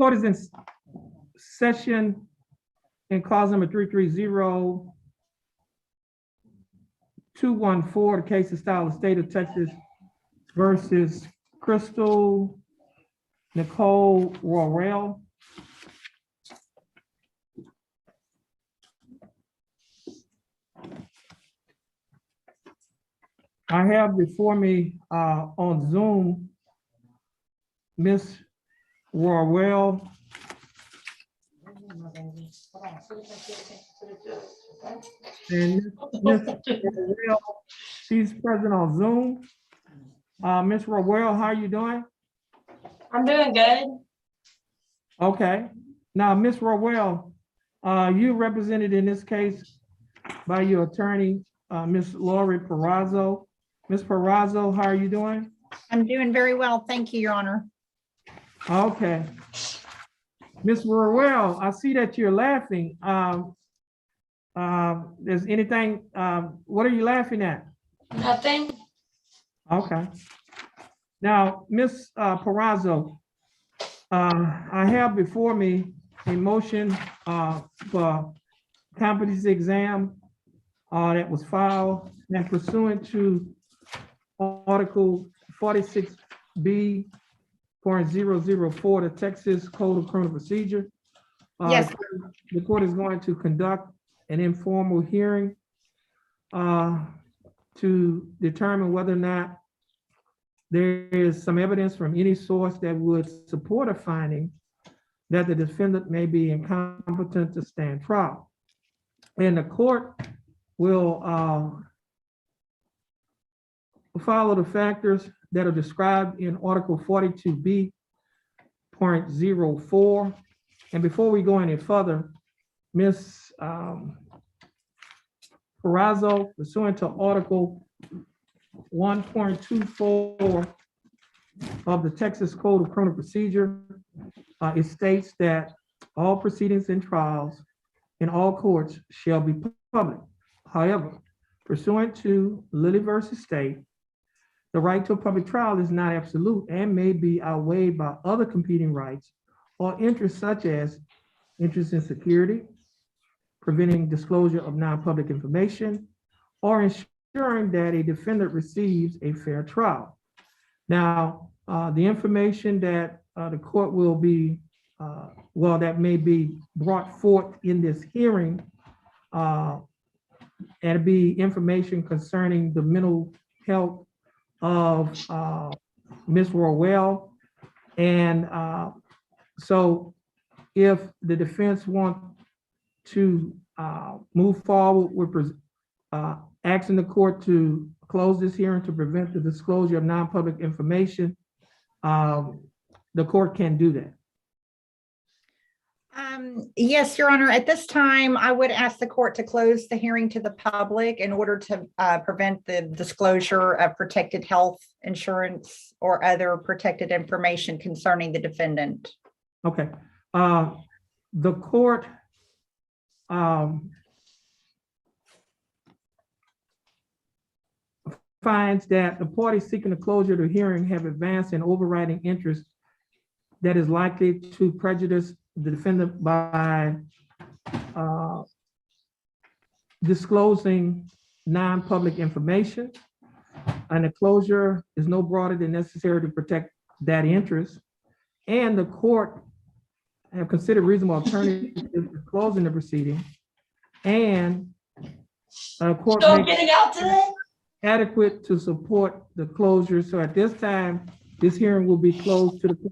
Court is in session in cause number 330-214. The case is style of State of Texas versus Crystal Nicole Royal. I have before me on Zoom, Miss Royal. And Miss Royal, she's present on Zoom. Miss Royal, how are you doing? I'm doing good. Okay. Now, Miss Royal, you represented in this case by your attorney, Miss Lori Perazzo. Miss Perazzo, how are you doing? I'm doing very well. Thank you, Your Honor. Okay. Miss Royal, I see that you're laughing. Is anything, what are you laughing at? Nothing. Okay. Now, Miss Perazzo, I have before me a motion for competency exam that was filed and pursuant to Article 46B.004, the Texas Code of Criminal Procedure. Yes. The court is going to conduct an informal hearing to determine whether or not there is some evidence from any source that would support a finding that the defendant may be incompetent to stand trial. And the court will follow the factors that are described in Article 42B.04. And before we go any further, Ms. Perazzo, pursuant to Article 1.24 of the Texas Code of Criminal Procedure, it states that all proceedings and trials in all courts shall be public. However, pursuant to Lilly versus State, the right to a public trial is not absolute and may be outweighed by other competing rights or interests such as interest in security, preventing disclosure of non-public information, or ensuring that a defendant receives a fair trial. Now, the information that the court will be, that may be brought forth in this hearing, it'll be information concerning the mental health of Ms. Royal. And so if the defense want to move forward with asking the court to close this hearing to prevent the disclosure of non-public information, the court can do that. Yes, Your Honor. At this time, I would ask the court to close the hearing to the public in order to prevent the disclosure of protected health insurance or other protected information concerning the defendant. Okay. The court finds that the parties seeking the closure of the hearing have advanced an overriding interest that is likely to prejudice the defendant by disclosing non-public information, and the closure is no broader than necessary to protect that interest. And the court have considered reasonable alternatives to closing the proceeding, and court Still may getting out today? adequate to support the closure. So at this time, this hearing will be closed to the public.